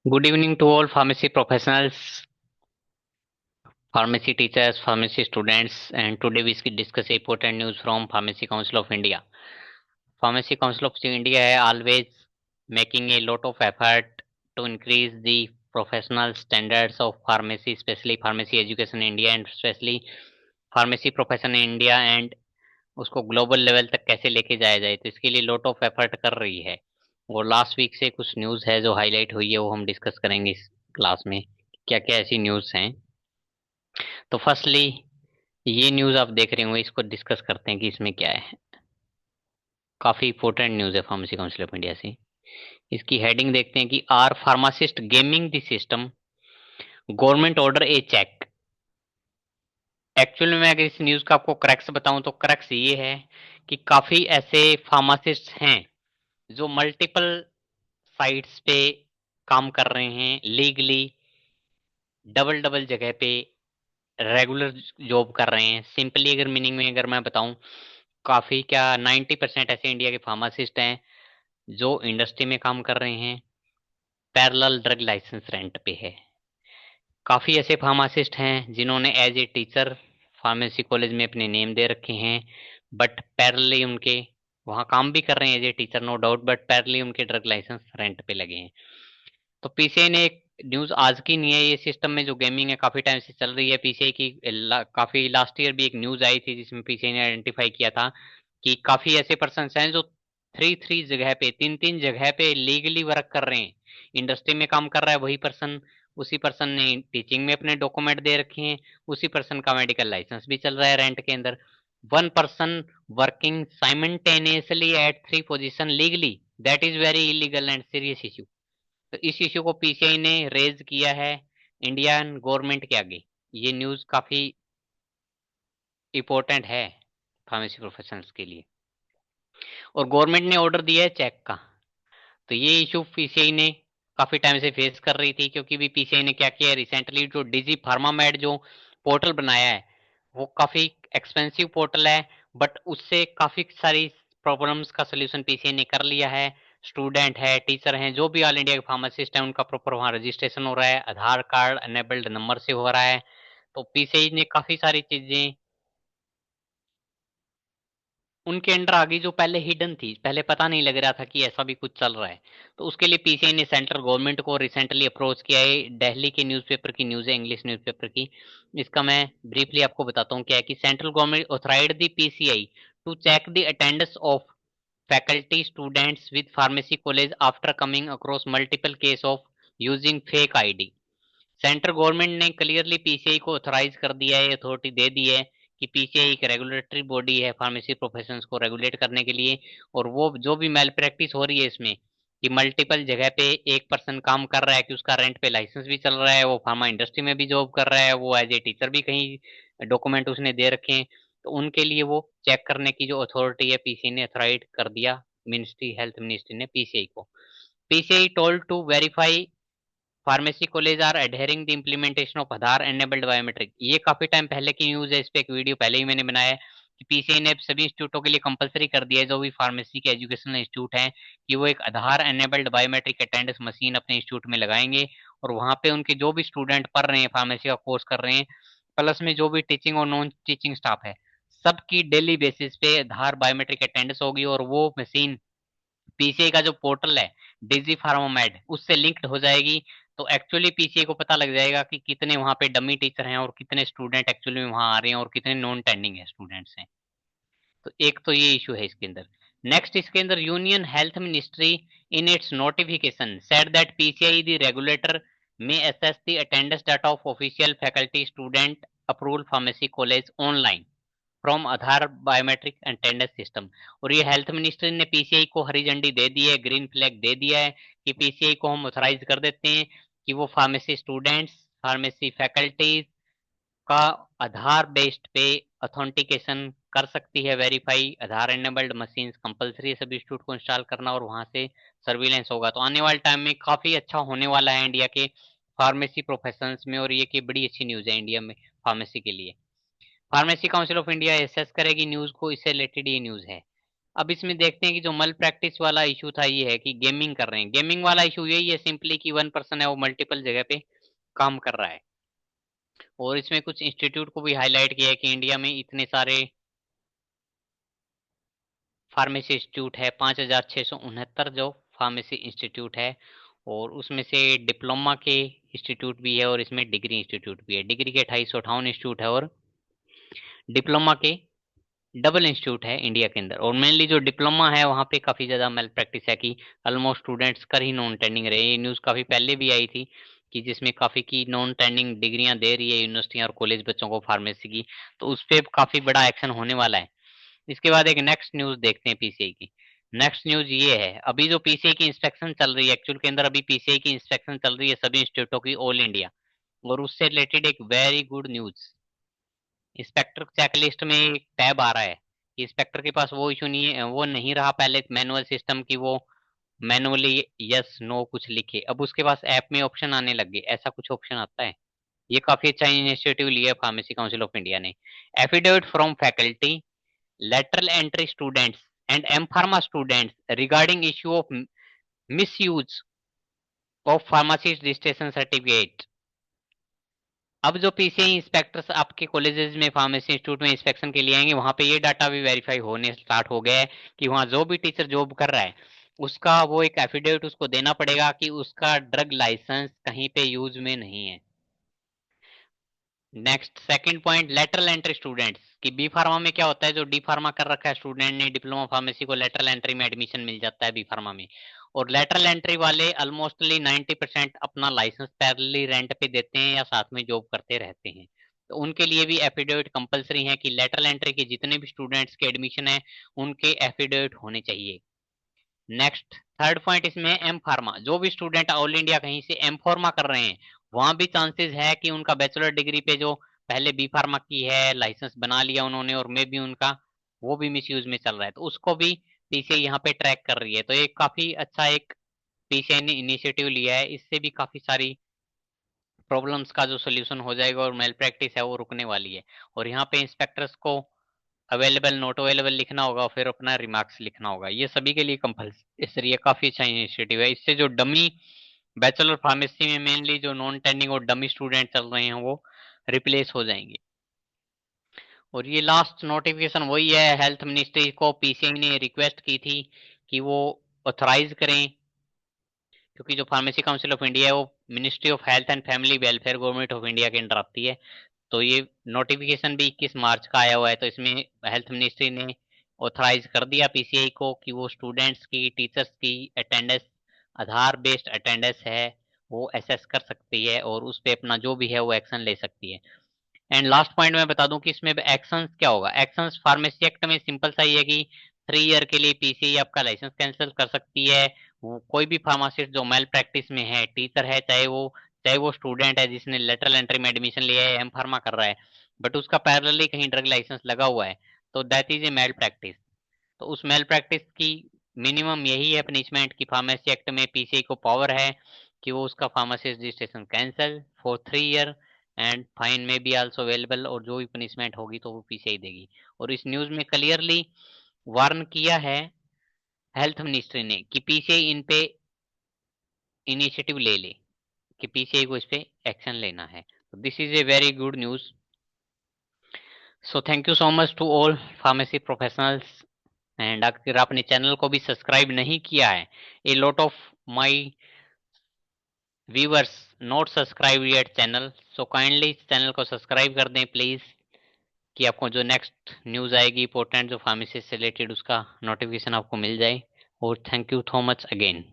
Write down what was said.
Good evening to all pharmacy professionals, pharmacy teachers, pharmacy students, and today we will discuss important news from Pharmacy Council of India. Pharmacy Council of India है always making a lot of effort to increase the professional standards of pharmacy, especially pharmacy education in India and especially pharmacy profession in India and उसको global level तक कैसे लेके जाया जाए तो इसके लिए लॉट ऑफ एफर्ट कर रही है। और लास्ट वीक से कुछ न्यूज़ है जो हाईलाइट हुई है वो हम डिस्कस करेंगे इस क्लास में। क्या क्या ऐसी न्यूज़ हैं। तो फर्स्टली ये न्यूज़ आप देख रहे होंगे, इसको डिस्कस करते हैं कि इसमें क्या है। काफ़ी इंपॉर्टेंट न्यूज़ है फार्मेसी काउंसिल ऑफ इंडिया से। इसकी हेडिंग देखते हैं कि are pharmacists gaming the system, government order a check. Actually मैं अगर इस न्यूज़ का आपको क्रैक्स बताऊं तो क्रैक्स ये है कि काफ़ी ऐसे फार्मासिस्ट हैं जो मल्टीपल साइट्स पे काम कर रहे हैं लीगली, डबल डबल जगह पे रेगुलर जॉब कर रहे हैं। सिंपली अगर मीनिंग में अगर मैं बताऊं, काफ़ी क्या 90% ऐसे इंडिया के फार्मासिस्ट हैं जो इंडस्ट्री में काम कर रहे हैं, पैरेलल ड्रग लाइसेंस रेंट पे है। काफ़ी ऐसे फार्मासिस्ट हैं जिन्होंने as a teacher pharmacy college में अपने नेम दे रखे हैं, बट पैरेलली उनके वहाँ काम भी कर रहे हैं as a teacher no doubt, but parallelly उनके ड्रग लाइसेंस रेंट पे लगे हैं। तो पीसीआई ने एक न्यूज़ आज की नहीं है, ये सिस्टम में जो गेमिंग है काफ़ी टाइम से चल रही है। पीसीआई की काफ़ी लास्ट ईयर भी एक न्यूज़ आई थी जिसमें पीसीआई ने आइडेंटिफाई किया था कि काफ़ी ऐसे पर्सन हैं जो थ्री थ्री जगह पे, तीन तीन जगह पे लीगली वर्क कर रहे हैं। इंडस्ट्री में काम कर रहा है वही पर्सन, उसी पर्सन ने टीचिंग में अपने डॉक्यूमेंट दे रखे हैं, उसी पर्सन का मेडिकल लाइसेंस भी चल रहा है रेंट के अंदर। One person working simultaneously eight three position legally, that is very illegal and serious issue. तो इस इश्यू को पीसीआई ने रेज किया है इंडियन गवर्नमेंट के आगे। ये न्यूज़ काफ़ी इम्पोर्टेंट है फार्मेसी प्रोफेशनल्स के लिए, और गवर्नमेंट ने ऑर्डर दिया है चेक का। तो ये इशू पीसीआई ने काफ़ी टाइम से फेस कर रही थी, क्योंकि भी पीसीआई ने क्या किया है रिसेंटली, जो डिजी फार्मामेड जो पोर्टल बनाया है वो काफ़ी एक्सपेंसिव पोर्टल है, बट उससे काफ़ी सारी प्रॉब्लम्स का सोल्यूशन पीसीआई ने कर लिया है। स्टूडेंट है, टीचर हैं, जो भी ऑल इंडिया के फार्मासिस्ट हैं, उनका प्रॉपर वहाँ रजिस्ट्रेशन हो रहा है, आधार कार्ड अनेबल्ड नंबर से हो रहा है। तो पीसीआई ने काफ़ी सारी चीज़ें उनके अंडर आ गई जो पहले हिडन थी, पहले पता नहीं लग रहा था कि ऐसा भी कुछ चल रहा है। तो उसके लिए पीसीआई ने सेंट्रल गवर्नमेंट को रिसेंटली अप्रोच किया है। दिल्ली के न्यूज़पेपर की न्यूज़ है, इंग्लिश न्यूज़पेपर की। इसका मैं ब्रीफली आपको बताता हूँ क्या है कि central government authorised the PCI to check the attendance of faculty students with pharmacy college after coming across multiple case of using fake ID। Central government ने क्लियरली पीसीआई को ऑथराइज कर दिया है, अथॉरिटी दे दी है कि पीसीआई एक regulatory body है pharmacy professions को रेगुलेट करने के लिए। और वो जो भी मेल प्रैक्टिस हो रही है इसमें कि मल्टीपल जगह पे एक पर्सन काम कर रहा है, कि उसका रेंट पे लाइसेंस भी चल रहा है, वो फार्मा इंडस्ट्री में भी जॉब कर रहा है, वो एज ए टीचर भी कहीं डॉक्यूमेंट उसने दे रखे हैं, तो उनके लिए वो चेक करने की जो अथॉरिटी है पीसीआई ने अथॉराइज कर दिया, मिनिस्ट्री हेल्थ मिनिस्ट्री ने पीसीआई को। PCI told to verify pharmacy college are adhering the implementation of Aadhaar enabled biometric. ये काफी टाइम पहले की न्यूज है, इस पे एक वीडियो पहले ही मैंने बनाया है कि पीसीआई ने सभी इंस्टीट्यूटों के लिए कंपलसरी कर दिया है, जो भी फार्मेसी के एजुकेशनल इंस्टीट्यूट हैं, कि वो एक आधार एनेबल्ड बायोमेट्रिक अटेंडेंस मशीन अपने इंस्टीट्यूट में लगाएंगे। और वहाँ पे उनके जो भी स्टूडेंट पढ़ रहे हैं, फार्मेसी का कोर्स कर रहे हैं, प्लस में जो भी टीचिंग और नॉन टीचिंग स्टाफ है, सबकी डेली बेसिस पे आधार बायोमेट्रिक अटेंडेंस होगी। और वो मशीन पीसीआई का जो पोर्टल है डिजी फार्मामेड उससे लिंक्ड हो जाएगी। तो एक्चुअली पीसीआई को पता लग जाएगा कि कितने वहाँ पे डमी टीचर हैं और कितने स्टूडेंट एक्चुअली में वहाँ आ रहे हैं और कितने नॉन टेंडिंग है स्टूडेंट्स हैं। तो एक तो ये इशू है इसके अंदर। नेक्स्ट इसके अंदर union health ministry in its notification said that PCI the regulator may assess the attendance data of official faculty student approved pharmacy college online from Aadhaar biometric attendance system. और ये health ministry ने PCI को हरी झंडी दे दी है, green flag दे दिया है कि PCI को हम ऑथराइज कर देते हैं कि वो फार्मेसी स्टूडेंट्स, फार्मेसी फैकल्टीज का आधार बेस्ड पे ऑथेंटिकेशन कर सकती है, वेरीफाई। आधार एनेबल्ड मशीन कंपलसरी है सभी इंस्टीट्यूट को इंस्टॉल करना, और वहां से सर्विलेंस होगा। तो आने वाले टाइम में काफी अच्छा होने वाला है इंडिया के फार्मेसी प्रोफेशंस में, और ये की बड़ी अच्छी न्यूज है इंडिया में फार्मेसी के लिए। Pharmacy Council of India assess करेगी न्यूज को, इससे रिलेटेड ये न्यूज है। अब इसमें देखते हैं कि जो मल प्रैक्टिस वाला इशू था ये है कि गेमिंग कर रहे हैं। गेमिंग वाला इशू यही है सिंपली कि वन पर्सन है वो मल्टीपल जगह पे काम कर रहा है। और इसमें कुछ इंस्टीट्यूट को भी हाईलाइट किया है कि इंडिया में इतने सारे फार्मेसी इंस्टीट्यूट है, 5,669 जो फार्मेसी इंस्टीट्यूट है, और उसमें से डिप्लोमा के इंस्टीट्यूट भी है और इसमें डिग्री इंस्टीट्यूट भी है। डिग्री के 2858 इंस्टीट्यूट है और डिप्लोमा के डबल इंस्टीट्यूट है इंडिया के अंदर। और मेनली जो डिप्लोमा है वहाँ पे काफ़ी ज़्यादा मेल प्रैक्टिस है कि ऑलमोस्ट स्टूडेंट्स कर ही नॉन टेंडिंग रहे। ये न्यूज़ काफ़ी पहले भी आई थी कि जिसमें काफ़ी की नॉन टेंडिंग डिग्रियां दे रही है यूनिवर्सिटियां और कॉलेज बच्चों को फार्मेसी की, तो उस पर काफ़ी बड़ा एक्शन होने वाला है। इसके बाद एक नेक्स्ट न्यूज़ देखते हैं पीसीआई की। नेक्स्ट न्यूज़ ये है, अभी जो पीसीआई की इंस्पेक्शन चल रही है, एक्चुअल के अंदर अभी पीसीआई की इंस्पेक्शन चल रही है सभी इंस्टीट्यूटों की ऑल इंडिया, और उससे रिलेटेड एक very good news. Inspector checklist में एक टैब आ रहा है कि इंस्पेक्टर के पास वो इशू नहीं है, वो नहीं रहा पहले मैनुअल सिस्टम की वो मैनुअली यस नो कुछ लिखे, अब उसके पास ऐप में ऑप्शन आने लग गए, ऐसा कुछ ऑप्शन आता है। ये काफी अच्छा इनिशिएटिव लिया है फार्मेसी काउंसिल ऑफ इंडिया ने। Affidavit from faculty, lateral entry students and M-Pharma students regarding issue of misuse of pharmacist registration certificate। अब जो पीसीआई इंस्पेक्टर्स आपके कॉलेजेस में फार्मेसी इंस्टीट्यूट में इंस्पेक्शन के लिए आएंगे, वहां पे ये डाटा भी वेरीफाई होने स्टार्ट हो गया है कि वहां जो भी टीचर जॉब कर रहा है उसका वो एक एफिडेविट उसको देना पड़ेगा कि उसका ड्रग लाइसेंस कहीं पे यूज में नहीं है। Next second point, lateral entry students कि बी फार्मा में क्या होता है, जो डी फार्मा कर रखा है स्टूडेंट ने डिप्लोमा फार्मेसी को लेटरल एंट्री में एडमिशन मिल जाता है बी फार्मा में, और लेटरल एंट्री वाले ऑलमोस्टली 90% अपना लाइसेंस पैरेलली रेंट पे देते हैं या साथ में जॉब करते रहते हैं, तो उनके लिए भी एफिडेविट कंपलसरी है कि लेटरल एंट्री के जितने भी स्टूडेंट्स के एडमिशन है उनके एफिडेविट होने चाहिए। नेक्स्ट थर्ड पॉइंट इसमें एम फार्मा, जो भी स्टूडेंट ऑल इंडिया कहीं से एम फार्मा कर रहे हैं वहां भी चांसेस है कि उनका बैचलर डिग्री पे जो पहले बी फार्मा की है लाइसेंस बना लिया उन्होंने और मे भी उनका वो भी मिस यूज में चल रहा है, तो उसको भी पीसीआई यहाँ पे ट्रैक कर रही है। तो ये काफी अच्छा एक पीसीआई ने इनिशिएटिव लिया है, इससे भी काफी सारी प्रॉब्लम्स का जो सोल्यूशन हो जाएगा और मेल प्रैक्टिस है वो रुकने वाली है। और यहाँ पे इंस्पेक्टर्स को अवेलेबल नोट अवेलेबल लिखना होगा, फिर अपना रिमार्क्स लिखना होगा, ये सभी के लिए कंपल्सरी है। काफी अच्छा इनिशिएटिव है। इससे जो डमी बैचलर फार्मेसी में मेनली जो नॉन टेंडिंग और डमी स्टूडेंट चल रहे हैं वो रिप्लेस हो जाएंगे। और ये लास्ट नोटिफिकेशन वही है, हेल्थ मिनिस्ट्री को पीसीआई ने रिक्वेस्ट की थी कि वो ऑथराइज करें, क्योंकि जो फार्मेसी काउंसिल ऑफ इंडिया है वो ministry of health and family welfare government of India के अंडर आती है। तो ये नोटिफिकेशन भी 21 मार्च का आया हुआ है, तो इसमें हेल्थ मिनिस्ट्री ने ऑथराइज कर दिया पीसीआई को कि वो स्टूडेंट्स की टीचर्स की अटेंडेंस, आधार बेस्ड अटेंडेंस है वो एसेस कर सकती है और उस पर अपना जो भी है वो एक्शन ले सकती है। एंड लास्ट पॉइंट मैं बता दूं कि इसमें एक्शंस क्या होगा। एक्शंस फार्मेसी एक्ट में सिंपल सा ही है कि 3 ईयर के लिए पीसीआई आपका लाइसेंस कैंसिल कर सकती है। कोई भी फार्मासिस्ट जो मेल प्रैक्टिस में है, टीचर है चाहे वो स्टूडेंट है जिसने लेटरल एंट्री में एडमिशन लिया है, एम फार्मा कर रहा है, बट उसका पैरेलली कहीं ड्रग लाइसेंस लगा हुआ है, तो that is a malpractice. तो उस मेल प्रैक्टिस की मिनिमम यही है पनिशमेंट कि फार्मेसी एक्ट में पीसीआई को पावर है कि वो उसका pharmacy registration cancel for 3 year, and fine में बी आल्सो अवेलेबल, और जो भी पनिशमेंट होगी तो वो पीसीआई देगी। और इस न्यूज में क्लियरली वार्न किया है हेल्थ मिनिस्ट्री ने कि पीसीआई इन पे इनिशिएटिव ले ले, कि पीसीआई को इस पे एक्शन लेना है। This is a very good news. So thank you so much to all pharmacy professionals. And अगर आपने चैनल को भी सब्सक्राइब नहीं किया है, a lot of my viewers not subscribe yet channel, so kindly इस चैनल को सब्सक्राइब कर दें प्लीज, कि आपको जो नेक्स्ट न्यूज आएगी इंपॉर्टेंट जो फार्मेसी से रिलेटेड उसका नोटिफिकेशन आपको मिल जाए। और thank you so much again.